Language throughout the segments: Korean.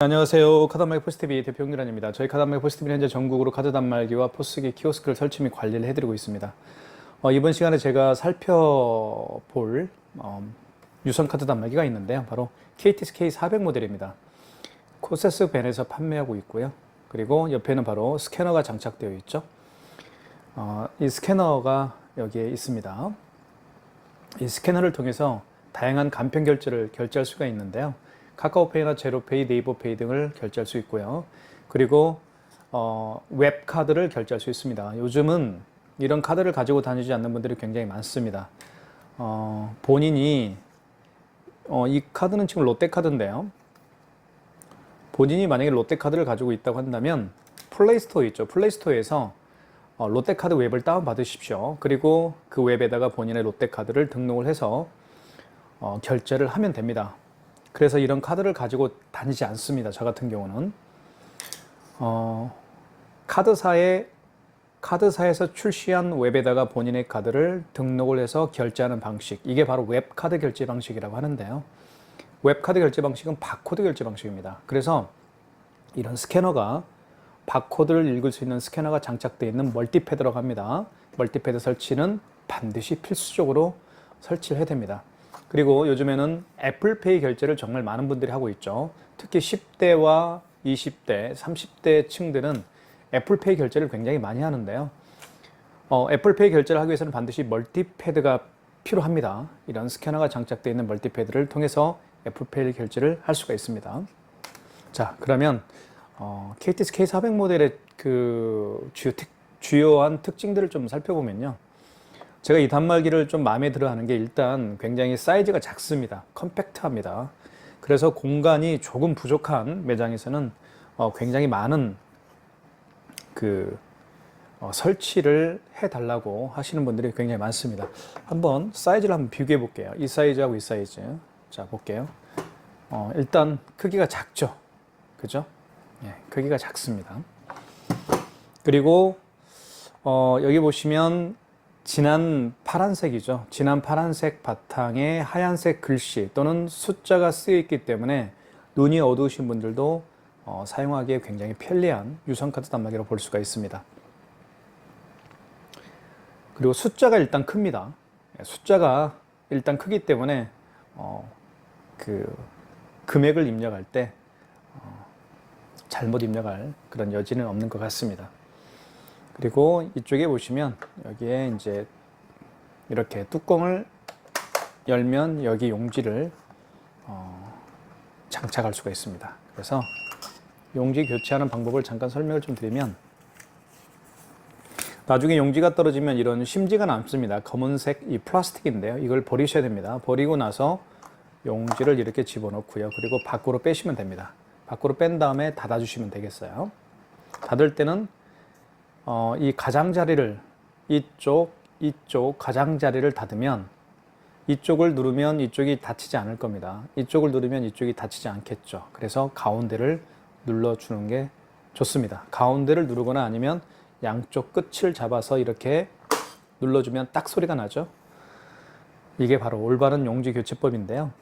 안녕하세요. 카드 단말기 포스TV 대표 홍규란입니다. 저희 카드 단말기 포스TV는 현재 전국으로 카드 단말기와 포스기 키오스크를 설치 및 관리를 해드리고 있습니다. 이번 시간에 제가 살펴볼 유선 카드 단말기가 있는데요. 바로 KTSK 400 모델입니다. 코세스 벤에서 판매하고 있고요. 그리고 옆에는 바로 스캐너가 장착되어 있죠. 이 스캐너가 여기에 있습니다. 이 스캐너를 통해서 다양한 간편 결제를 결제할 수가 있는데요. 카카오페이나 제로페이, 네이버페이 등을 결제할 수 있고요. 그리고 웹카드를 결제할 수 있습니다. 요즘은 이런 카드를 가지고 다니지 않는 분들이 굉장히 많습니다. 본인이 이 카드는 지금 롯데카드인데요. 본인이 만약에 롯데카드를 가지고 있다고 한다면 플레이스토어 있죠. 플레이스토어에서 롯데카드 웹을 다운받으십시오. 그리고 그 웹에다가 본인의 롯데카드를 등록을 해서 결제를 하면 됩니다. 그래서 이런 카드를 가지고 다니지 않습니다. 저 같은 경우는 카드사에서 출시한 웹에다가 본인의 카드를 등록을 해서 결제하는 방식, 이게 바로 웹카드 결제 방식이라고 하는데요. 웹카드 결제 방식은 바코드 결제 방식입니다. 그래서 이런 스캐너가, 바코드를 읽을 수 있는 스캐너가 장착되어 있는 멀티패드라고 합니다. 멀티패드 설치는 반드시 필수적으로 설치를 해야 됩니다. 그리고 요즘에는 애플페이 결제를 정말 많은 분들이 하고 있죠. 특히 10대와 20대, 30대 층들은 애플페이 결제를 굉장히 많이 하는데요. 애플페이 결제를 하기 위해서는 반드시 멀티패드가 필요합니다. 이런 스캐너가 장착되어 있는 멀티패드를 통해서 애플페이 결제를 할 수가 있습니다. 자, 그러면 KTSK 400 모델의 그 주요한 특징들을 좀 살펴보면요. 제가 이 단말기를 좀 마음에 들어 하는 게, 일단 굉장히 사이즈가 작습니다. 컴팩트합니다. 그래서 공간이 조금 부족한 매장에서는 굉장히 많은 설치를 해달라고 하시는 분들이 굉장히 많습니다. 한번 사이즈를 한번 비교해 볼게요. 이 사이즈하고 이 사이즈. 자, 볼게요. 일단 크기가 작죠. 그죠? 예, 크기가 작습니다. 그리고 여기 보시면 진한 파란색이죠. 진한 파란색 바탕에 하얀색 글씨 또는 숫자가 쓰여 있기 때문에 눈이 어두우신 분들도 사용하기에 굉장히 편리한 유선카드 단말기로 볼 수가 있습니다. 그리고 숫자가 일단 큽니다. 숫자가 일단 크기 때문에 금액을 입력할 때 잘못 입력할 그런 여지는 없는 것 같습니다. 그리고 이쪽에 보시면 여기에 이제 이렇게 뚜껑을 열면 여기 용지를 장착할 수가 있습니다. 그래서 용지 교체하는 방법을 잠깐 설명을 좀 드리면, 나중에 용지가 떨어지면 이런 심지가 남습니다. 검은색 이 플라스틱인데요. 이걸 버리셔야 됩니다. 버리고 나서 용지를 이렇게 집어넣고요. 그리고 밖으로 빼시면 됩니다. 밖으로 뺀 다음에 닫아주시면 되겠어요. 닫을 때는 이 가장자리를, 이쪽 가장자리를 닫으면, 이쪽을 누르면 이쪽이 닫히지 않을 겁니다. 이쪽을 누르면 이쪽이 닫히지 않겠죠. 그래서 가운데를 눌러주는 게 좋습니다. 가운데를 누르거나 아니면 양쪽 끝을 잡아서 이렇게 눌러주면 딱 소리가 나죠. 이게 바로 올바른 용지 교체법인데요.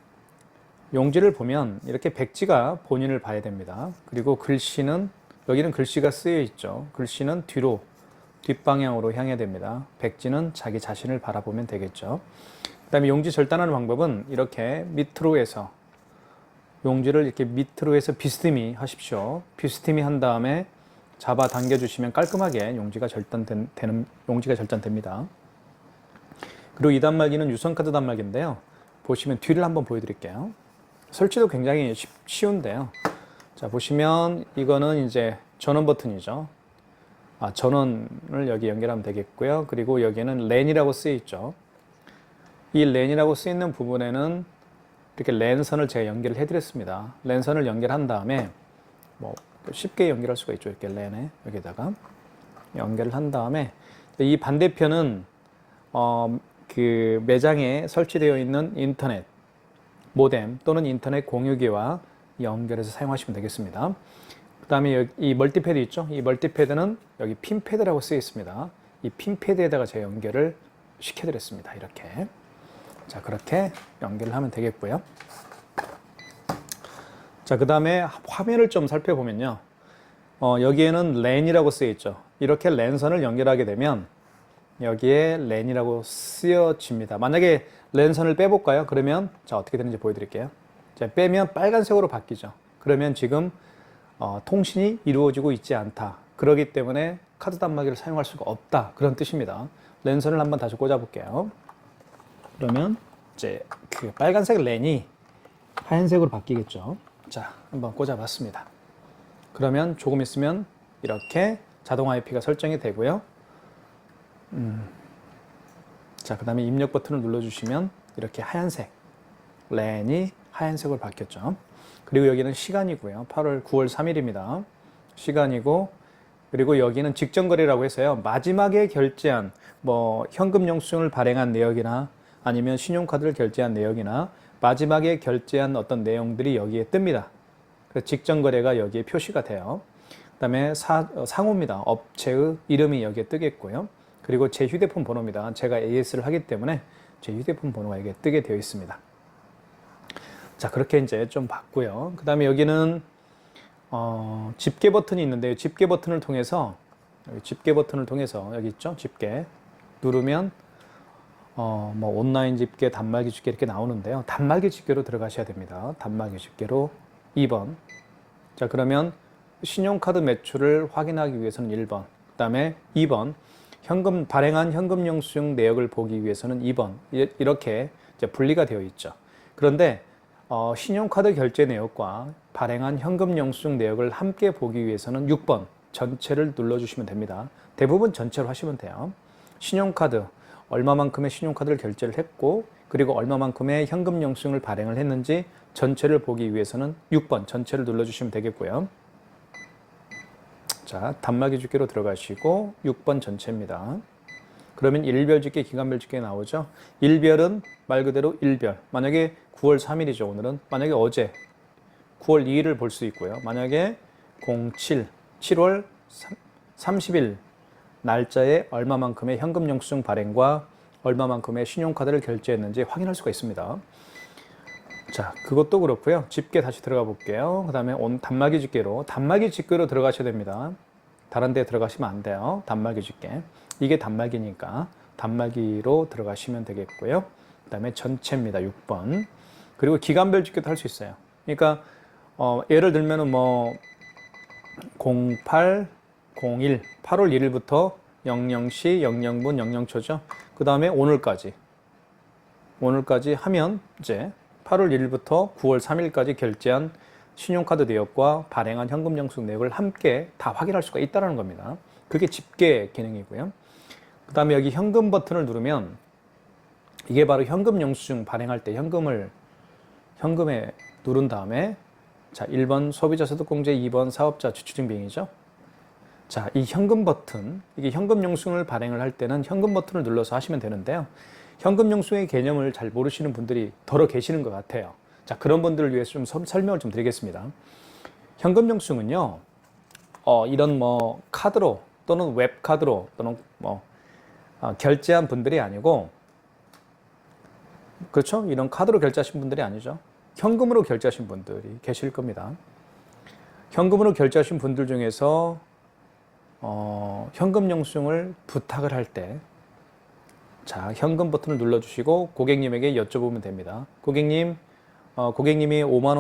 용지를 보면 이렇게 백지가 본인을 봐야 됩니다. 그리고 글씨는, 여기는 글씨가 쓰여 있죠. 글씨는 뒷방향으로 향해야 됩니다. 백지는 자기 자신을 바라보면 되겠죠. 그 다음에 용지 절단하는 방법은 이렇게 밑으로 해서, 용지를 이렇게 밑으로 해서 비스듬히 하십시오. 비스듬히 한 다음에 잡아 당겨 주시면 깔끔하게 용지가 절단됩니다. 그리고 이 단말기는 유선카드 단말기인데요. 보시면 뒤를 한번 보여드릴게요. 설치도 굉장히 쉬운데요. 자, 보시면 이거는 이제 전원 버튼이죠. 전원을 여기 연결하면 되겠고요. 그리고 여기에는 랜이라고 쓰여 있죠. 이 랜이라고 쓰여 있는 부분에는 이렇게 랜선을 제가 연결을 해드렸습니다. 랜선을 연결한 다음에 쉽게 연결할 수가 있죠. 이렇게 랜에 여기다가 연결을 한 다음에, 이 반대편은 그 매장에 설치되어 있는 인터넷 모뎀 또는 인터넷 공유기와 연결해서 사용하시면 되겠습니다. 그 다음에 이 멀티패드 있죠? 이 멀티패드는 여기 핀패드라고 쓰여 있습니다. 이 핀패드에다가 제가 연결을 시켜드렸습니다. 이렇게. 자, 그렇게 연결을 하면 되겠고요. 자, 그 다음에 화면을 좀 살펴보면요. 여기에는 랜이라고 쓰여 있죠. 이렇게 랜선을 연결하게 되면 여기에 랜이라고 쓰여집니다. 만약에 랜선을 빼볼까요? 그러면 자, 어떻게 되는지 보여드릴게요. 자, 빼면 빨간색으로 바뀌죠. 그러면 지금 통신이 이루어지고 있지 않다. 그렇기 때문에 카드 단말기를 사용할 수가 없다. 그런 뜻입니다. 랜선을 한번 다시 꽂아볼게요. 그러면 이제 그 빨간색 랜이 하얀색으로 바뀌겠죠. 자, 한번 꽂아봤습니다. 그러면 조금 있으면 이렇게 자동 IP가 설정이 되고요. 자, 그 다음에 입력 버튼을 눌러주시면 이렇게 하얀색 랜이 하얀색으로 바뀌었죠. 그리고 여기는 시간이고요. 9월 3일입니다. 시간이고, 그리고 여기는 직전거래라고 해서요. 마지막에 결제한 현금 영수증을 발행한 내역이나 아니면 신용카드를 결제한 내역이나 마지막에 결제한 어떤 내용들이 여기에 뜹니다. 그래서 직전거래가 여기에 표시가 돼요. 그 다음에 상호입니다. 업체의 이름이 여기에 뜨겠고요. 그리고 제 휴대폰 번호입니다. 제가 AS를 하기 때문에 제 휴대폰 번호가 여기에 뜨게 되어 있습니다. 자, 그렇게 이제 좀 봤고요. 그 다음에 여기는 집게 버튼이 있는데요. 집게 버튼을 통해서 여기 있죠? 집게 누르면 온라인 집게, 단말기 집게 이렇게 나오는데요. 단말기 집게로 들어가셔야 됩니다. 단말기 집게로 2번. 자, 그러면 신용카드 매출을 확인하기 위해서는 1번. 그 다음에 2번. 발행한 현금 영수증 내역을 보기 위해서는 2번. 이렇게 이제 분리가 되어 있죠. 그런데 신용카드 결제 내역과 발행한 현금 영수증 내역을 함께 보기 위해서는 6번 전체를 눌러주시면 됩니다. 대부분 전체로 하시면 돼요. 신용카드, 얼마만큼의 신용카드를 결제를 했고, 그리고 얼마만큼의 현금 영수증을 발행을 했는지 전체를 보기 위해서는 6번 전체를 눌러주시면 되겠고요. 자, 단말기 집계로 들어가시고 6번 전체입니다. 그러면 일별 집계, 기간별 집계 나오죠. 일별은 말 그대로 일별. 만약에 9월 3일이죠. 오늘은. 만약에 어제 9월 2일을 볼 수 있고요. 만약에 7월 30일 날짜에 얼마만큼의 현금 영수증 발행과 얼마만큼의 신용카드를 결제했는지 확인할 수가 있습니다. 자, 그것도 그렇고요. 집계 다시 들어가 볼게요. 그 다음에 단말기 집계로 들어가셔야 됩니다. 다른 데 들어가시면 안 돼요. 단말기 집계. 이게 단말기니까 단말기로 들어가시면 되겠고요. 그 다음에 전체입니다. 6번. 그리고 기간별 집계도 할 수 있어요. 그러니까 예를 들면은 08, 01, 8월 1일부터 00시, 00분, 00초죠. 그 다음에 오늘까지 하면 이제 8월 1일부터 9월 3일까지 결제한 신용카드 내역과 발행한 현금 영수증 내역을 함께 다 확인할 수가 있다는 겁니다. 그게 집계 기능이고요. 그 다음에 여기 현금 버튼을 누르면 이게 바로 현금 영수증 발행할 때 현금에 누른 다음에 자, 1번 소비자 소득공제, 2번 사업자 지출증빙이죠. 자, 이 현금 버튼, 이게 현금 영수증을 발행을 할 때는 현금 버튼을 눌러서 하시면 되는데요. 현금 영수증의 개념을 잘 모르시는 분들이 더러 계시는 것 같아요. 자, 그런 분들을 위해서 좀 설명을 좀 드리겠습니다. 현금 영수증은요, 이런 카드로 또는 웹카드로 또는 결제한 분들이 아니고, 그렇죠? 이런 카드로 결제하신 분들이 아니죠. 현금으로 결제하신 분들이 계실 겁니다. 현금으로 결제하신 분들 중에서 현금 영수증을 부탁을 할 때, 자, 현금 버튼을 눌러주시고 고객님에게 여쭤보면 됩니다. 고객님이 5만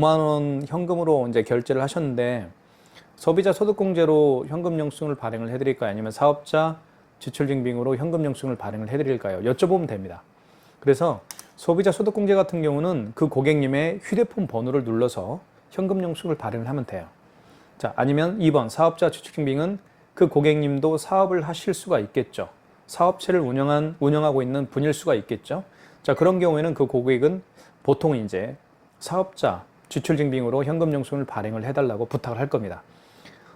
원 현금으로 이제 결제를 하셨는데 소비자 소득공제로 현금 영수증을 발행을 해드릴까요? 아니면 사업자 지출증빙으로 현금 영수증을 발행을 해드릴까요? 여쭤보면 됩니다. 그래서 소비자 소득공제 같은 경우는 그 고객님의 휴대폰 번호를 눌러서 현금 영수증을 발행을 하면 돼요. 자, 아니면 2번 사업자 지출증빙은 그 고객님도 사업을 하실 수가 있겠죠. 사업체를 운영하고 있는 분일 수가 있겠죠. 자, 그런 경우에는 그 고객은 보통 이제 사업자 지출증빙으로 현금 영수증을 발행을 해달라고 부탁을 할 겁니다.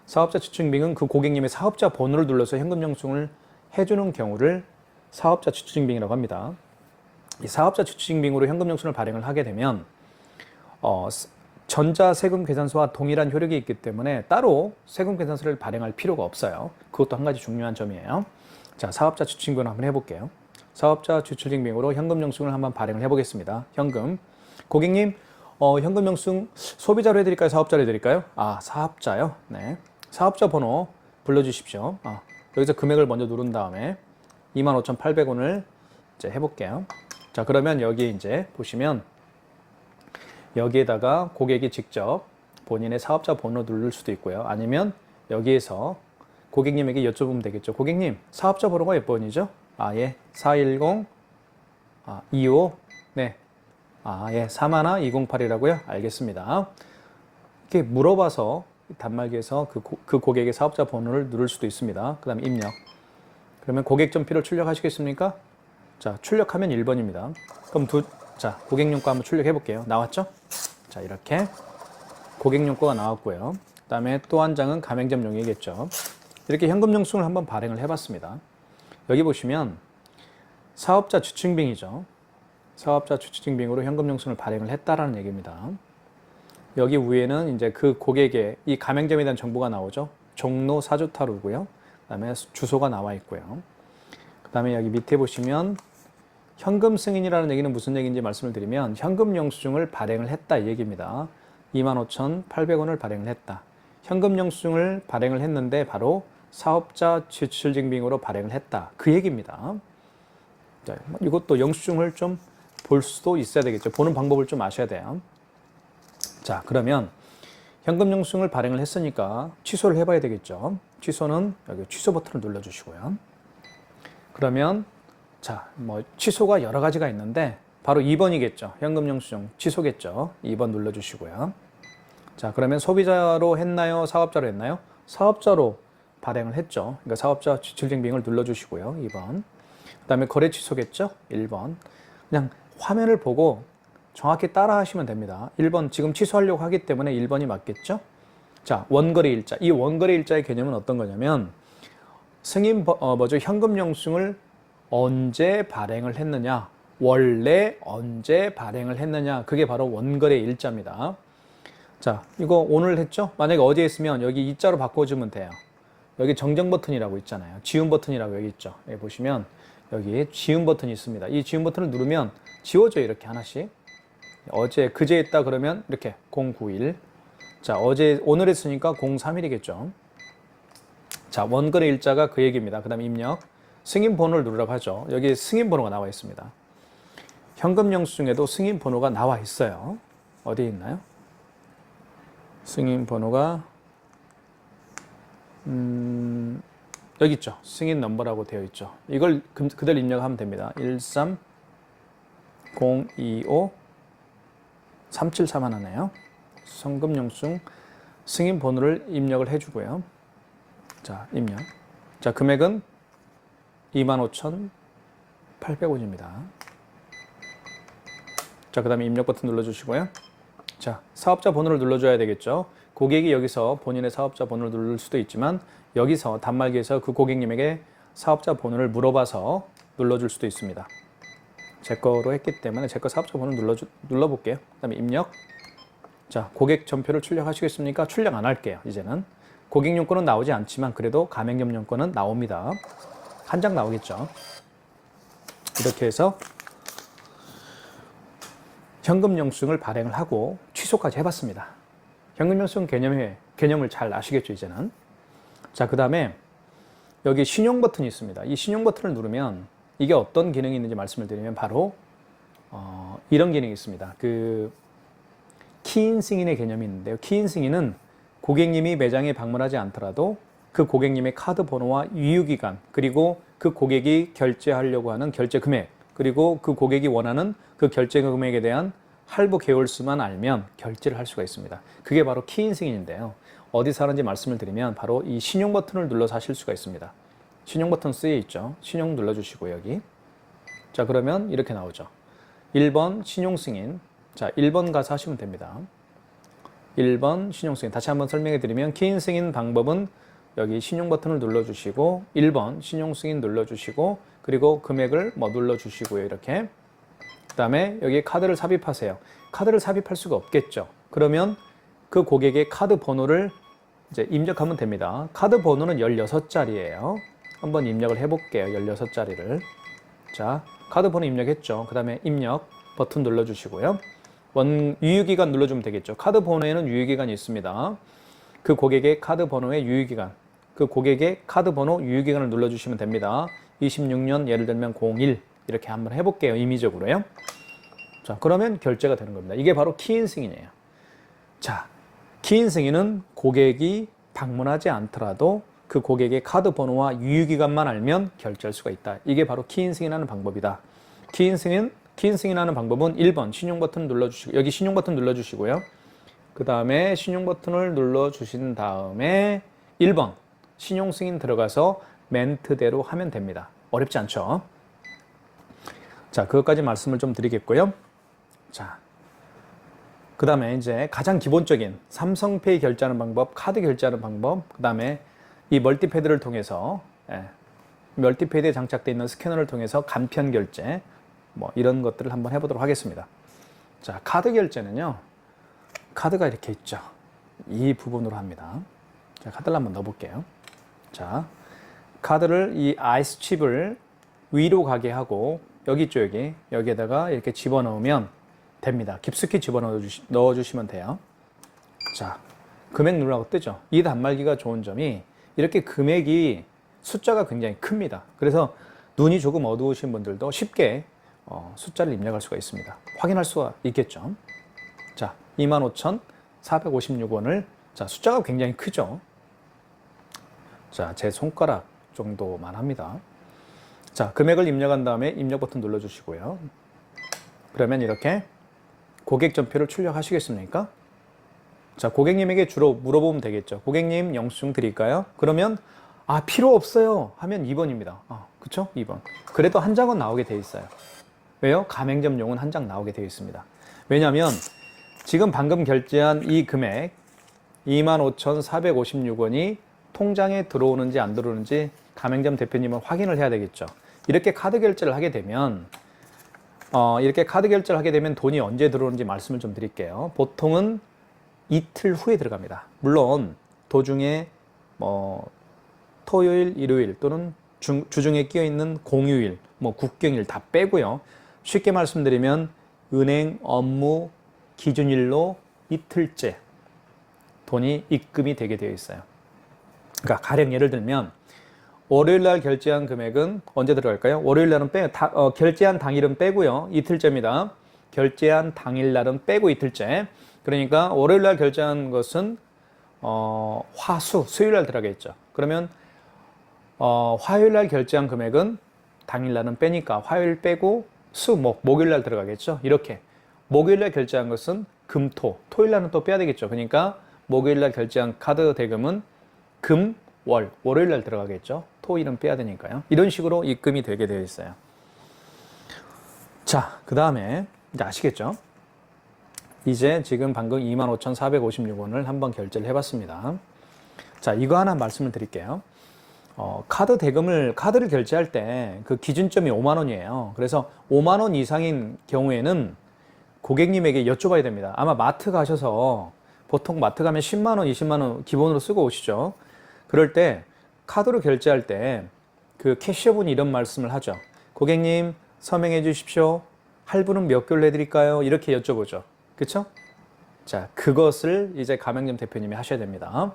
사업자 지출증빙은 그 고객님의 사업자 번호를 눌러서 현금 영수증을 해주는 경우를 사업자 지출증빙이라고 합니다. 이 사업자 지출증빙으로 현금 영수증을 발행을 하게 되면 전자세금 계산서와 동일한 효력이 있기 때문에 따로 세금 계산서를 발행할 필요가 없어요. 그것도 한 가지 중요한 점이에요. 자, 사업자 지출증빙을 한번 해볼게요. 사업자 지출증빙으로 현금 영수증을 한번 발행을 해보겠습니다. 현금. 고객님, 현금 영수증 소비자로 해드릴까요? 사업자로 해드릴까요? 아, 사업자요. 네. 사업자 번호 불러주십시오. 여기서 금액을 먼저 누른 다음에 25,800원을 이제 해볼게요. 자, 그러면 여기 이제 보시면 여기에다가 고객이 직접 본인의 사업자 번호 누를 수도 있고요. 아니면 여기에서 고객님에게 여쭤보면 되겠죠. 고객님, 사업자 번호가 몇 번이죠? 예. 410, 25, 네. 예. 31208이라고요? 알겠습니다. 이렇게 물어봐서 단말기에서 그 고객의 사업자 번호를 누를 수도 있습니다. 그 다음에 입력. 그러면 고객 전표를 출력하시겠습니까? 자, 출력하면 1번입니다. 그럼 자, 고객용가 한번 출력해 볼게요. 나왔죠? 자, 이렇게 고객용가가 나왔고요. 그 다음에 또 한 장은 가맹점용이겠죠. 이렇게 현금 영수증을 한번 발행을 해봤습니다. 여기 보시면 사업자 주증빙이죠. 사업자 주증빙으로 현금 영수증을 발행을 했다라는 얘기입니다. 여기 위에는 이제 그 고객의 이 가맹점에 대한 정보가 나오죠. 종로 사주타루고요. 그 다음에 주소가 나와 있고요. 그 다음에 여기 밑에 보시면 현금 승인이라는 얘기는 무슨 얘기인지 말씀을 드리면 현금 영수증을 발행을 했다 이 얘기입니다. 25,800원을 발행을 했다. 현금 영수증을 발행을 했는데 바로 사업자 지출증빙으로 발행을 했다. 그 얘기입니다. 자, 이것도 영수증을 좀 볼 수도 있어야 되겠죠. 보는 방법을 좀 아셔야 돼요. 자, 그러면 현금 영수증을 발행을 했으니까 취소를 해봐야 되겠죠. 취소는 여기 취소 버튼을 눌러주시고요. 그러면 자, 취소가 여러 가지가 있는데 바로 2번이겠죠. 현금 영수증 취소겠죠. 2번 눌러주시고요. 자, 그러면 소비자로 했나요? 사업자로 했나요? 사업자로 발행을 했죠. 그러니까 사업자 지출증빙을 눌러주시고요. 2번. 그 다음에 거래 취소겠죠. 1번. 그냥 화면을 보고 정확히 따라 하시면 됩니다. 1번 지금 취소하려고 하기 때문에 1번이 맞겠죠? 자, 원거래 일자. 이 원거래 일자의 개념은 어떤 거냐면 현금 영수증을 언제 발행을 했느냐, 원래 언제 발행을 했느냐, 그게 바로 원거래 일자입니다. 자, 이거 오늘 했죠? 만약에 어제 했으면 여기 이자로 바꿔주면 돼요. 여기 정정 버튼이라고 있잖아요. 지운 버튼이라고 여기 있죠. 여기 보시면 여기 지운 버튼이 있습니다. 이 지운 버튼을 누르면 지워져요. 이렇게 하나씩. 그제 했다 그러면 이렇게 091. 자, 오늘 했으니까 03일이겠죠. 자, 원거래 일자가 그 얘기입니다. 그 다음에 입력. 승인 번호를 누르라고 하죠. 여기 승인 번호가 나와 있습니다. 현금 영수증에도 승인 번호가 나와 있어요. 어디에 있나요? 승인 번호가 여기 있죠. 승인 넘버라고 되어 있죠. 이걸 그대로 입력하면 됩니다. 13025 373 하나네요. 현금 영수증 승인 번호를 입력을 해주고요. 자, 입력. 자, 금액은 25,800원입니다. 자, 그 다음에 입력 버튼 눌러주시고요. 자, 사업자 번호를 눌러줘야 되겠죠. 고객이 여기서 본인의 사업자 번호를 누를 수도 있지만 여기서 단말기에서 그 고객님에게 사업자 번호를 물어봐서 눌러줄 수도 있습니다. 제 거로 했기 때문에 제 거 사업자 번호 눌러볼게요. 그 다음에 입력. 자, 고객 전표를 출력하시겠습니까? 출력 안 할게요. 이제는 고객 용건은 나오지 않지만 그래도 가맹점 용건은 나옵니다. 한 장 나오겠죠. 이렇게 해서 현금 영수증을 발행을 하고 취소까지 해봤습니다. 현금 영수증 개념을 잘 아시겠죠, 이제는. 자, 그 다음에 여기 신용 버튼이 있습니다. 이 신용 버튼을 누르면 이게 어떤 기능이 있는지 말씀을 드리면 바로 이런 기능이 있습니다. 키인 승인의 개념이 있는데요. 키인 승인은 고객님이 매장에 방문하지 않더라도 그 고객님의 카드 번호와 유효기간, 그리고 그 고객이 결제하려고 하는 결제 금액, 그리고 그 고객이 원하는 그 결제 금액에 대한 할부 개월수만 알면 결제를 할 수가 있습니다. 그게 바로 키인 승인인데요. 어디서 하는지 말씀을 드리면 바로 이 신용 버튼을 눌러서 하실 수가 있습니다. 신용 버튼 쓰여 있죠. 신용 눌러주시고 여기. 자, 그러면 이렇게 나오죠. 1번 신용 승인. 자, 1번 가서 하시면 됩니다. 1번 신용 승인. 다시 한번 설명해 드리면 키인 승인 방법은 여기 신용 버튼을 눌러주시고 1번 신용 승인 눌러주시고 그리고 금액을 눌러주시고요. 이렇게. 그 다음에 여기 카드를 삽입하세요. 카드를 삽입할 수가 없겠죠. 그러면 그 고객의 카드 번호를 이제 입력하면 됩니다. 카드 번호는 16자리예요. 한번 입력을 해볼게요. 16자리를. 자, 카드 번호 입력했죠. 그 다음에 입력 버튼 눌러주시고요. 유효기간 눌러주면 되겠죠. 카드 번호에는 유효기간이 있습니다. 그 고객의 카드 번호의 유효기간, 그 고객의 카드 번호 유효기간을 눌러주시면 됩니다. 26년 예를 들면 01 이렇게 한번 해볼게요. 임의적으로요. 자, 그러면 결제가 되는 겁니다. 이게 바로 키인 승인이에요. 자, 키인 승인은 고객이 방문하지 않더라도 그 고객의 카드 번호와 유효기간만 알면 결제할 수가 있다. 이게 바로 키인 승인하는 방법이다. 키인 승인하는 방법은 1번 신용 버튼 눌러주시고, 여기 신용 버튼 눌러주시고요. 그 다음에 신용 버튼을 눌러주신 다음에 1번 신용 승인 들어가서 멘트대로 하면 됩니다. 어렵지 않죠? 자, 그것까지 말씀을 좀 드리겠고요. 자, 그 다음에 이제 가장 기본적인 삼성페이 결제하는 방법, 카드 결제하는 방법, 그 다음에 이 멀티패드를 통해서 멀티패드에 장착되어 있는 스캐너를 통해서 간편 결제, 뭐 이런 것들을 한번 해보도록 하겠습니다. 자, 카드 결제는요, 카드가 이렇게 있죠. 이 부분으로 합니다. 자, 카드를 한번 넣어볼게요. 자, 카드를 이 아이스 칩을 위로 가게 하고 여기 있죠, 여기에다가 이렇게 집어넣으면 됩니다. 깊숙이 넣어주시면 돼요. 자, 금액 누르라고 뜨죠. 이 단말기가 좋은 점이 이렇게 금액이 숫자가 굉장히 큽니다. 그래서 눈이 조금 어두우신 분들도 쉽게 숫자를 입력할 수가 있습니다. 확인할 수가 있겠죠. 자, 25,456원을, 자, 숫자가 굉장히 크죠. 자, 제 손가락 정도만 합니다. 자, 금액을 입력한 다음에 입력 버튼 눌러주시고요. 그러면 이렇게 고객 전표를 출력하시겠습니까? 자, 고객님에게 주로 물어보면 되겠죠. 고객님 영수증 드릴까요? 그러면 필요 없어요 하면 2번입니다. 그쵸? 2번. 그래도 한 장은 나오게 돼 있어요. 왜요? 가맹점용은 한 장 나오게 되어 있습니다. 왜냐하면 지금 방금 결제한 이 금액 25,456원이 통장에 들어오는지 안 들어오는지 가맹점 대표님은 확인을 해야 되겠죠. 이렇게 카드 결제를 하게 되면 돈이 언제 들어오는지 말씀을 좀 드릴게요. 보통은 이틀 후에 들어갑니다. 물론 도중에 토요일, 일요일 또는 주중에 끼어 있는 공휴일, 국경일 다 빼고요. 쉽게 말씀드리면 은행 업무 기준일로 이틀째 돈이 입금이 되게 되어 있어요. 그러니까 가령 예를 들면 월요일 날 결제한 금액은 언제 들어갈까요? 월요일 날은 결제한 당일은 빼고요. 이틀째입니다. 결제한 당일 날은 빼고 이틀째. 그러니까 월요일 날 결제한 것은 수요일 날 들어가겠죠. 그러면 화요일 날 결제한 금액은 당일 날은 빼니까 화요일 빼고 목요일 날 들어가겠죠. 이렇게 목요일 날 결제한 것은 토요일 날은 또 빼야 되겠죠. 그러니까 목요일 날 결제한 카드 대금은 월요일 날 들어가겠죠. 토일은 빼야 되니까요. 이런 식으로 입금이 되게 되어 있어요. 자, 그 다음에 이제 아시겠죠? 이제 지금 방금 25,456원을 한번 결제를 해봤습니다. 자, 이거 하나 말씀을 드릴게요. 카드를 결제할 때 그 기준점이 5만 원이에요. 그래서 5만 원 이상인 경우에는 고객님에게 여쭤봐야 됩니다. 아마 마트 가셔서 보통 마트 가면 10만 원, 20만 원 기본으로 쓰고 오시죠. 그럴 때 카드로 결제할 때 그 캐셔분이 이런 말씀을 하죠. 고객님 서명해 주십시오. 할부는 몇 개월로 해드릴까요? 이렇게 여쭤보죠. 그쵸? 자, 그것을 이제 가맹점 대표님이 하셔야 됩니다.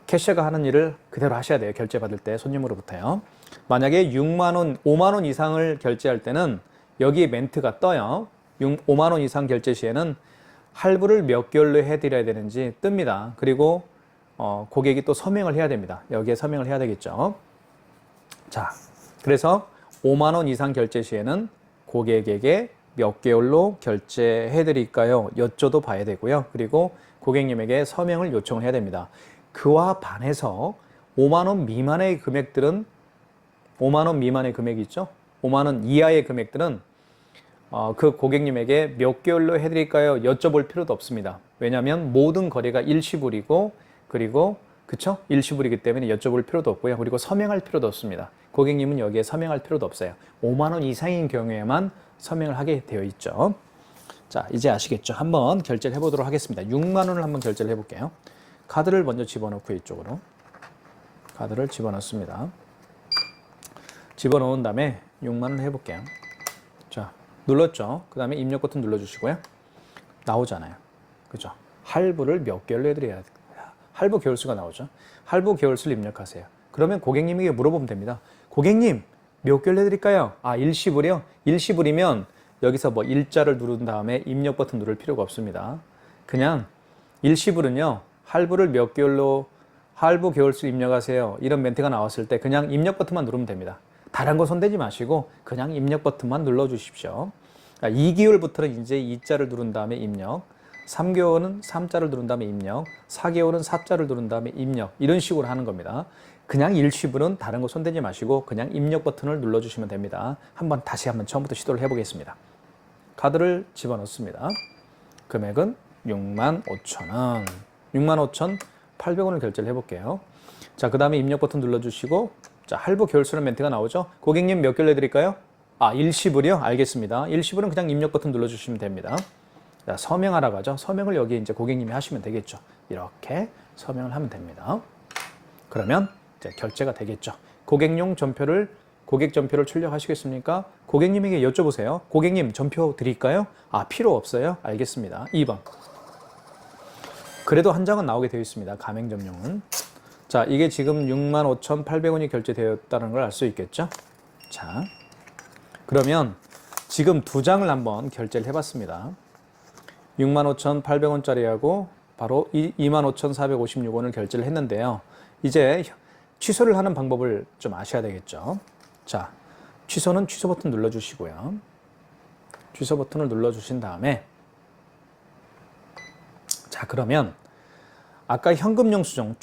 캐셔가 하는 일을 그대로 하셔야 돼요. 결제 받을 때 손님으로부터요. 만약에 6만 원, 5만 원 이상을 결제할 때는 여기에 멘트가 떠요. 5만 원 이상 결제 시에는 할부를 몇 개월로 해드려야 되는지 뜹니다. 그리고 고객이 또 서명을 해야 됩니다. 여기에 서명을 해야 되겠죠. 자, 그래서 5만 원 이상 결제 시에는 고객에게 몇 개월로 결제해 드릴까요? 여쭤도 봐야 되고요. 그리고 고객님에게 서명을 요청을 해야 됩니다. 그와 반해서 5만 원 미만의 금액들은 5만 원 미만의 금액이 있죠. 5만 원 이하의 금액들은 그 고객님에게 몇 개월로 해드릴까요? 여쭤볼 필요도 없습니다. 왜냐하면 모든 거래가 일시불이고 그리고 그쵸? 일시불이기 때문에 여쭤볼 필요도 없고요. 그리고 서명할 필요도 없습니다. 고객님은 여기에 서명할 필요도 없어요. 5만 원 이상인 경우에만 서명을 하게 되어 있죠. 자, 이제 아시겠죠? 한번 결제를 해보도록 하겠습니다. 6만 원을 한번 결제를 해볼게요. 카드를 먼저 집어넣고 이쪽으로 카드를 집어넣습니다. 집어넣은 다음에 6만 원을 해볼게요. 자, 눌렀죠? 그 다음에 입력 버튼 눌러주시고요. 그 나오잖아요. 그죠? 할부를 몇 개월로 해드려야 돼요. 할부 개월수가 나오죠. 할부 개월수를 입력하세요. 그러면 고객님에게 물어보면 됩니다. 고객님, 몇 개월 해드릴까요? 아, 일시불이요? 일시불이면 여기서 뭐 일자를 누른 다음에 입력 버튼 누를 필요가 없습니다. 그냥 일시불은요, 할부를 몇 개월로 할부 개월수 입력하세요. 이런 멘트가 나왔을 때 그냥 입력 버튼만 누르면 됩니다. 다른 거 손대지 마시고 그냥 입력 버튼만 눌러주십시오. 2개월부터는 이제 2자를 누른 다음에 입력, 3개월은 3자를 누른 다음에 입력, 4개월은 4자를 누른 다음에 입력, 이런 식으로 하는 겁니다. 그냥 일시불은 다른 거 손대지 마시고 그냥 입력 버튼을 눌러주시면 됩니다. 다시 한번 처음부터 시도를 해보겠습니다. 카드를 집어넣습니다. 금액은 65,000원, 65,800원을 결제를 해볼게요. 자, 그 다음에 입력 버튼 눌러주시고, 자, 할부 개월수는 멘트가 나오죠. 고객님 몇 개월 내드릴까요? 아, 일시불이요? 알겠습니다. 일시불은 그냥 입력 버튼 눌러주시면 됩니다. 자, 서명하라고 하죠. 서명을 여기 이제 고객님이 하시면 되겠죠. 이렇게 서명을 하면 됩니다. 그러면 이제 결제가 되겠죠. 고객 전표를 출력하시겠습니까? 고객님에게 여쭤보세요. 고객님, 전표 드릴까요? 아, 필요 없어요? 알겠습니다. 2번. 그래도 한 장은 나오게 되어 있습니다. 가맹점용은. 자, 이게 지금 65,800원이 결제되었다는 걸 알 수 있겠죠? 자, 그러면 지금 두 장을 한번 결제를 해봤습니다. 65,800원짜리하고 바로 25,456원을 결제를 했는데요. 이제 취소를 하는 방법을 좀 아셔야 되겠죠. 자, 취소는 취소 버튼 눌러주시고요. 취소 버튼을 눌러주신 다음에, 자, 그러면 아까 현금 영수증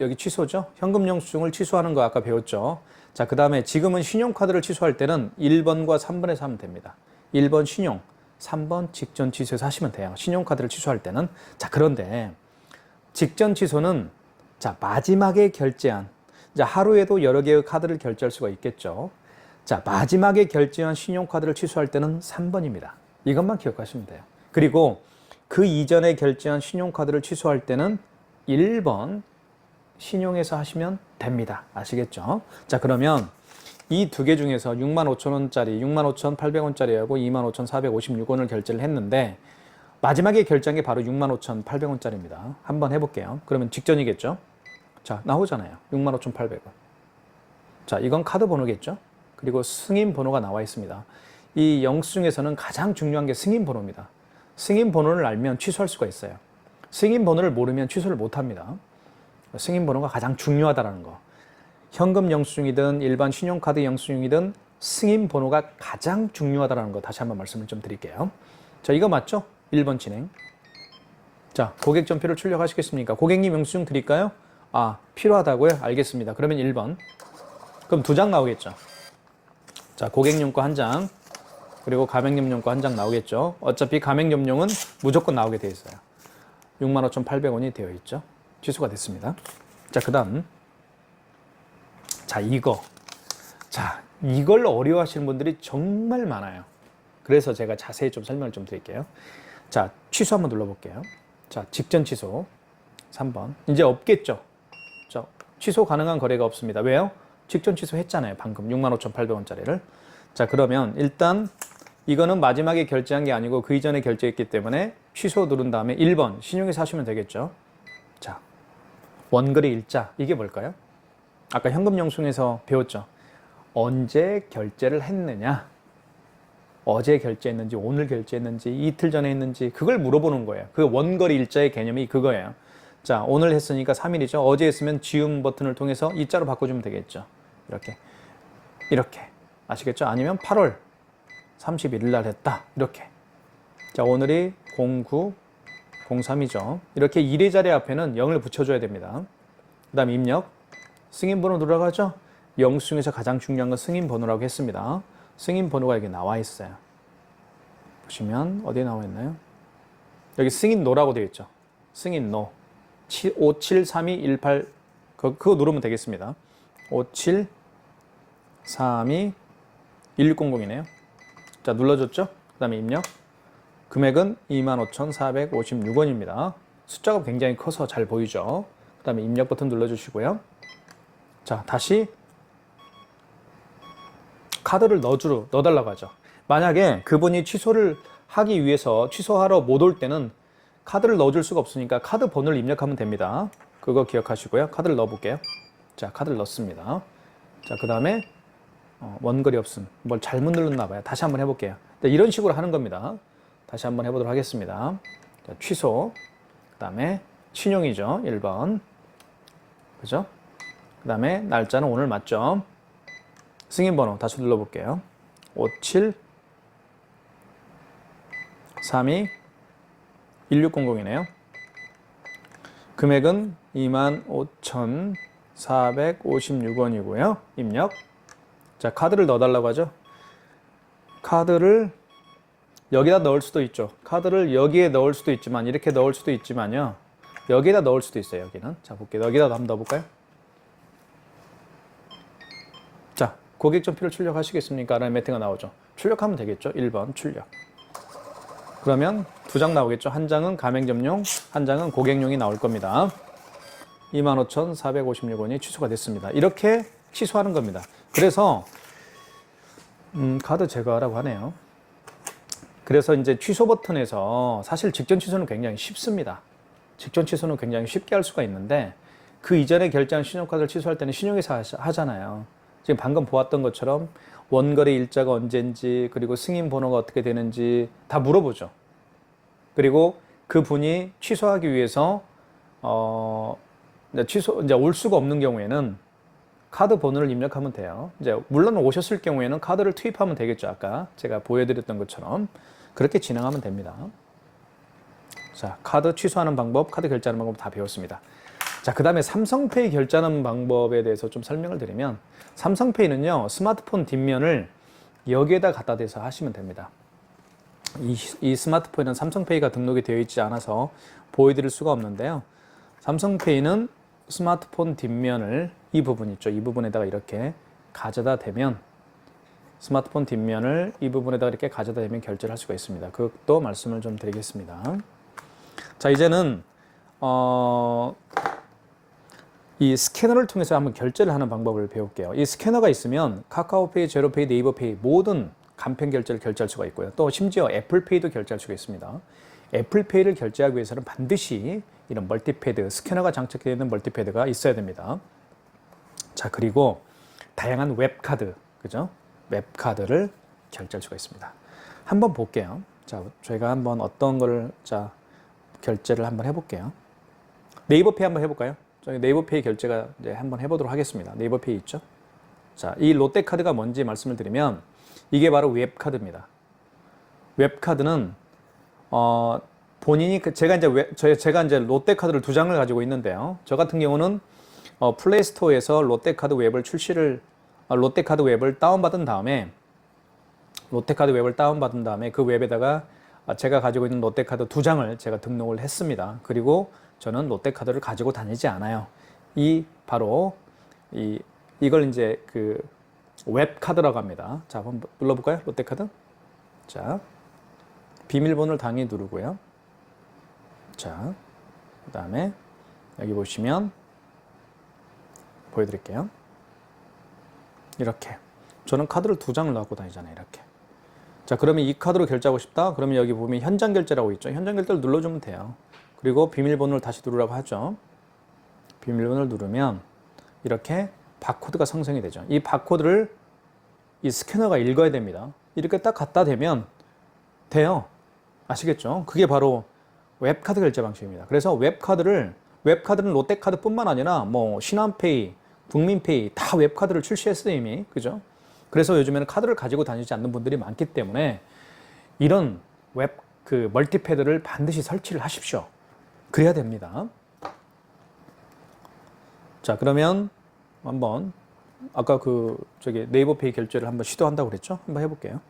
여기 취소죠. 현금 영수증을 취소하는 거 아까 배웠죠. 자, 그 다음에 지금은 신용카드를 취소할 때는 1번과 3번에서 하면 됩니다. 1번 신용, 3번 직전 취소해서 하시면 돼요. 신용카드를 취소할 때는. 자, 그런데 직전 취소는, 자, 마지막에 결제한, 자, 하루에도 여러 개의 카드를 결제할 수가 있겠죠. 자, 마지막에 결제한 신용카드를 취소할 때는 3번입니다. 이것만 기억하시면 돼요. 그리고 그 이전에 결제한 신용카드를 취소할 때는 1번 신용해서 하시면 됩니다. 아시겠죠? 자, 그러면 이 두 개 중에서 65,000원짜리, 65,800원짜리하고 25,456원을 결제를 했는데 마지막에 결제한 게 바로 65,800원짜리입니다. 한번 해볼게요. 그러면 직전이겠죠? 자, 나오잖아요. 65,800원. 자, 이건 카드 번호겠죠? 그리고 승인 번호가 나와 있습니다. 이 영수증에서는 가장 중요한 게 승인 번호입니다. 승인 번호를 알면 취소할 수가 있어요. 승인 번호를 모르면 취소를 못 합니다. 승인 번호가 가장 중요하다는 거. 현금 영수증이든 일반 신용카드 영수증이든 승인 번호가 가장 중요하다는 거 다시 한번 말씀을 좀 드릴게요. 자, 이거 맞죠? 1번 진행. 자, 고객 전표를 출력하시겠습니까? 고객님 영수증 드릴까요? 아, 필요하다고요? 알겠습니다. 그러면 1번. 그럼 두 장 나오겠죠. 자, 고객용 거 한 장, 그리고 가맹점용 거 한 장 나오겠죠. 어차피 가맹점용은 무조건 나오게 되어 있어요. 65,800원이 되어 있죠. 취소가 됐습니다. 자, 그 다음. 자, 이걸 어려워하시는 분들이 정말 많아요. 그래서 제가 자세히 좀 설명을 좀 드릴게요. 자, 취소 한번 눌러볼게요. 자, 직전 취소 3번. 이제 없겠죠. 자, 취소 가능한 거래가 없습니다. 왜요? 직전 취소했잖아요. 방금 65,800원짜리를. 자, 그러면 일단 이거는 마지막에 결제한 게 아니고 그 이전에 결제했기 때문에 취소 누른 다음에 1번 신용해서 하시면 되겠죠. 자, 원거래 일자, 이게 뭘까요? 아까 현금 영수증에서 배웠죠. 언제 결제를 했느냐, 어제 결제했는지, 오늘 결제했는지, 이틀 전에 했는지, 그걸 물어보는 거예요. 그 원거래 일자의 개념이 그거예요. 자, 오늘 했으니까 3일이죠. 어제 했으면 지움 버튼을 통해서 이자로 바꿔주면 되겠죠. 이렇게 아시겠죠? 아니면 8월 31일 날 했다. 이렇게. 자, 오늘이 0903이죠. 이렇게 이래자리 앞에는 0을 붙여줘야 됩니다. 그 다음 입력. 승인번호 들어가죠? 영수증에서 가장 중요한 건 승인번호라고 했습니다. 승인번호가 여기 나와 있어요. 보시면 어디에 나와 있나요? 여기 승인노라고 되어 있죠. 승인노. 573218 그거 누르면 되겠습니다. 57321100이네요. 자, 눌러줬죠? 그 다음에 입력. 금액은 25,456원입니다. 숫자가 굉장히 커서 잘 보이죠? 그 다음에 입력 버튼 눌러주시고요. 자, 다시 카드를 넣어달라고 하죠. 만약에 그분이 취소를 하기 위해서 취소하러 못 올 때는 카드를 넣어줄 수가 없으니까 카드 번호를 입력하면 됩니다. 그거 기억하시고요. 카드를 넣어볼게요. 자, 카드를 넣습니다. 자, 그 다음에 원거리 없음. 뭘 잘못 눌렀나 봐요. 다시 한번 해볼게요. 이런 식으로 하는 겁니다. 다시 한번 해보도록 하겠습니다. 자, 취소. 그 다음에 신용이죠. 1번. 그죠? 그 다음에 날짜는 오늘 맞죠? 승인번호 다시 눌러볼게요. 57 32 1600이네요. 금액은 25,456원이고요. 입력. 자, 카드를 넣어달라고 하죠. 카드를 여기다 넣을 수도 있죠. 카드를 여기에 넣을 수도 있지만 이렇게 넣을 수도 있지만요. 여기에다 넣을 수도 있어요. 여기는. 자, 볼게요. 여기다 한번 넣어볼까요? 자, 고객전표를 출력하시겠습니까? 라는 메시지가 나오죠. 출력하면 되겠죠. 1번 출력. 그러면 두 장 나오겠죠. 한 장은 가맹점용, 한 장은 고객용이 나올 겁니다. 25,456원이 취소가 됐습니다. 이렇게 취소하는 겁니다. 그래서 카드 제거하라고 하네요. 그래서 이제 취소 버튼에서 사실 직전 취소는 굉장히 쉽습니다. 직전 취소는 굉장히 쉽게 할 수가 있는데 그 이전에 결제한 신용카드를 취소할 때는 신용회사 하잖아요. 지금 방금 보았던 것처럼 원거래 일자가 언제인지 그리고 승인 번호가 어떻게 되는지 다 물어보죠. 그리고 그 분이 취소하기 위해서 이제 올 수가 없는 경우에는 카드 번호를 입력하면 돼요. 이제 물론 오셨을 경우에는 카드를 투입하면 되겠죠. 아까 제가 보여드렸던 것처럼 그렇게 진행하면 됩니다. 자, 카드 취소하는 방법, 카드 결제하는 방법 다 배웠습니다. 자, 그 다음에 삼성페이 결제하는 방법에 대해서 좀 설명을 드리면 삼성페이는요, 스마트폰 뒷면을 여기에다 갖다 대서 하시면 됩니다. 이 스마트폰에는 삼성페이가 등록이 되어 있지 않아서 보여드릴 수가 없는데요. 삼성페이는 스마트폰 뒷면을 이 부분 있죠. 이 부분에다가 이렇게 가져다 대면 스마트폰 뒷면을 이 부분에다가 이렇게 가져다 대면 결제를 할 수가 있습니다. 그것도 말씀을 좀 드리겠습니다. 자, 이제는 이 스캐너를 통해서 한번 결제를 하는 방법을 배울게요. 이 스캐너가 있으면 카카오페이, 제로페이, 네이버페이 모든 간편 결제를 결제할 수가 있고요. 또 심지어 애플페이도 결제할 수가 있습니다. 애플페이를 결제하기 위해서는 반드시 이런 멀티패드, 스캐너가 장착되어 있는 멀티패드가 있어야 됩니다. 자, 그리고 다양한 웹카드, 그죠? 웹카드를 결제할 수가 있습니다. 한번 볼게요. 자, 저희가 한번 어떤 거를 결제를 한번 해볼게요. 네이버페이 한번 해볼까요? 저희 네이버페이 결제가 이제 한번 해보도록 하겠습니다. 네이버페이 있죠? 자, 이 롯데카드가 뭔지 말씀을 드리면 이게 바로 웹카드입니다. 웹카드는 본인이 제가 이제 롯데카드를 두 장을 가지고 있는데요. 저 같은 경우는 플레이스토어에서 롯데카드 웹을 롯데카드 웹을 다운받은 다음에 그 웹에다가 제가 가지고 있는 롯데카드 두 장을 제가 등록을 했습니다. 그리고 저는 롯데카드를 가지고 다니지 않아요. 이걸 이제 그 웹카드라고 합니다. 자, 한번 눌러볼까요? 롯데카드. 자, 비밀번호를 당연히 누르고요. 자, 그 다음에 여기 보시면 보여드릴게요. 이렇게. 저는 카드를 두 장을 갖고 다니잖아요. 이렇게. 자, 그러면 이 카드로 결제하고 싶다? 그러면 여기 보면 현장 결제라고 있죠. 현장 결제를 눌러주면 돼요. 그리고 비밀번호를 다시 누르라고 하죠. 비밀번호를 누르면 이렇게 바코드가 생성이 되죠. 이 바코드를 이 스캐너가 읽어야 됩니다. 이렇게 딱 갖다 대면 돼요. 아시겠죠? 그게 바로 웹카드 결제 방식입니다. 그래서 웹카드는 롯데카드뿐만 아니라 뭐 신한페이, 국민페이 다 웹카드를 출시했어요, 이미. 그죠? 그래서 요즘에는 카드를 가지고 다니지 않는 분들이 많기 때문에 이런 멀티패드를 반드시 설치를 하십시오. 그래야 됩니다. 자, 그러면 한번 아까 네이버페이 결제를 한번 시도한다고 그랬죠? 한번 해볼게요.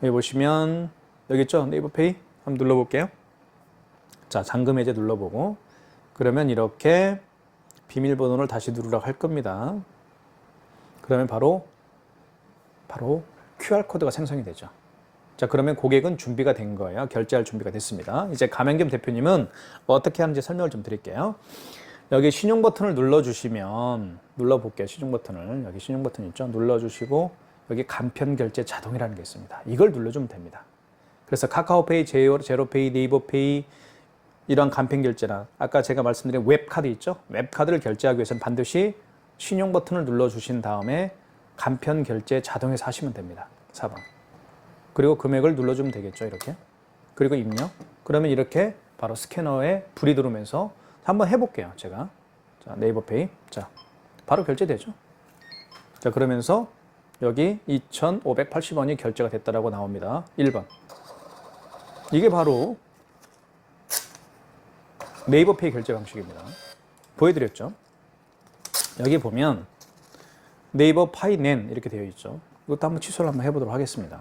여기 보시면 여기 있죠? 네이버페이 한번 눌러볼게요. 자, 잠금 해제 눌러보고 그러면 이렇게 비밀번호를 다시 누르라고 할 겁니다. 그러면 바로 QR코드가 생성이 되죠. 자, 그러면 고객은 준비가 된 거예요. 결제할 준비가 됐습니다. 이제 가맹점 대표님은 어떻게 하는지 설명을 좀 드릴게요. 여기 신용 버튼을 눌러주시면, 눌러볼게요. 신용 버튼을. 여기 신용 버튼 있죠? 눌러주시고, 여기 간편 결제 자동이라는 게 있습니다. 이걸 눌러주면 됩니다. 그래서 카카오페이, 제로페이, 네이버페이 이런 간편 결제나 아까 제가 말씀드린 웹카드 있죠? 웹카드를 결제하기 위해서는 반드시 신용 버튼을 눌러주신 다음에 간편 결제 자동에서 하시면 됩니다. 4번. 그리고 금액을 눌러주면 되겠죠. 이렇게. 그리고 입력. 그러면 이렇게 바로 스캐너에 불이 들어오면서 한번 해볼게요. 제가. 자, 네이버페이. 자, 바로 결제되죠. 자, 그러면서 여기 2,580원이 결제가 됐다라고 나옵니다. 1번. 이게 바로 네이버페이 결제 방식입니다. 보여드렸죠? 여기 보면 네이버 파이넨 이렇게 되어 있죠. 이것도 한번 취소를 한번 해보도록 하겠습니다.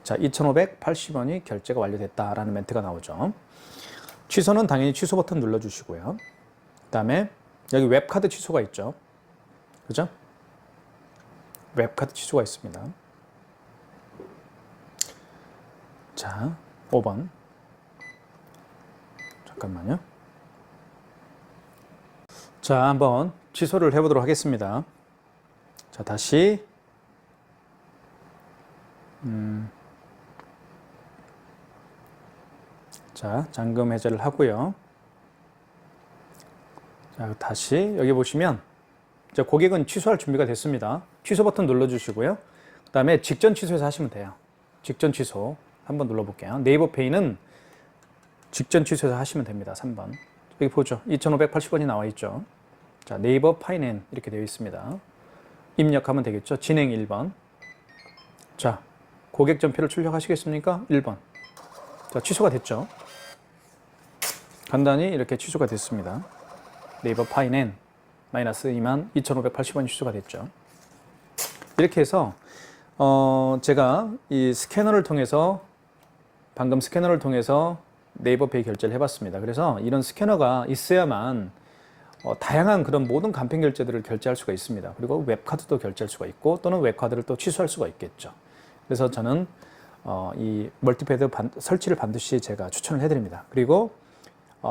자, 2,580원이 결제가 완료됐다라는 멘트가 나오죠. 취소는 당연히 취소 버튼 눌러주시고요. 그 다음에 여기 웹카드 취소가 있죠. 그죠? 웹카드 취소가 있습니다. 자, 5번. 잠깐만요. 자, 한번 취소를 해보도록 하겠습니다. 자, 다시. 자, 잠금 해제를 하고요. 자, 다시 여기 보시면 자, 고객은 취소할 준비가 됐습니다. 취소 버튼 눌러주시고요. 그 다음에 직전 취소해서 하시면 돼요. 직전 취소 한번 눌러볼게요. 네이버페이는 직전 취소해서 하시면 됩니다. 3번. 여기 보죠. 2,580원이 나와 있죠. 자, 네이버 파이넨 이렇게 되어 있습니다. 입력하면 되겠죠. 진행 1번. 자, 고객 전표를 출력하시겠습니까? 1번. 자, 취소가 됐죠. 간단히 이렇게 취소가 됐습니다. 네이버 파이넨 마이너스 22,580원이 취소가 됐죠. 이렇게 해서 제가 이 스캐너를 통해서 방금 스캐너를 통해서 네이버페이 결제를 해봤습니다. 그래서 이런 스캐너가 있어야만 다양한 그런 모든 간편 결제들을 결제할 수가 있습니다. 그리고 웹카드도 결제할 수가 있고 또는 웹카드를 또 취소할 수가 있겠죠. 그래서 저는 이 멀티패드 설치를 반드시 제가 추천을 해드립니다. 그리고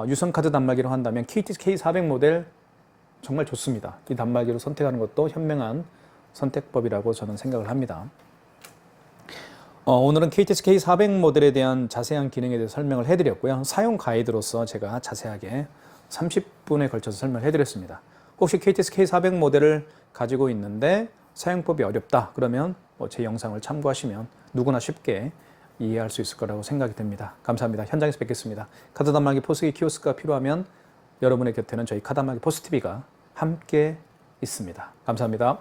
유선카드 단말기로 한다면 KTK400 모델 정말 좋습니다. 이 단말기로 선택하는 것도 현명한 선택법이라고 저는 생각을 합니다. 오늘은 KTSK400 모델에 대한 자세한 기능에 대해서 설명을 해드렸고요. 사용 가이드로서 제가 자세하게 30분에 걸쳐서 설명을 해드렸습니다. 혹시 KTSK400 모델을 가지고 있는데 사용법이 어렵다 그러면 제 영상을 참고하시면 누구나 쉽게 이해할 수 있을 거라고 생각이 듭니다. 감사합니다. 현장에서 뵙겠습니다. 카드 단말기 포스기 키오스크가 필요하면 여러분의 곁에는 저희 카드 단말기 포스TV가 함께 있습니다. 감사합니다.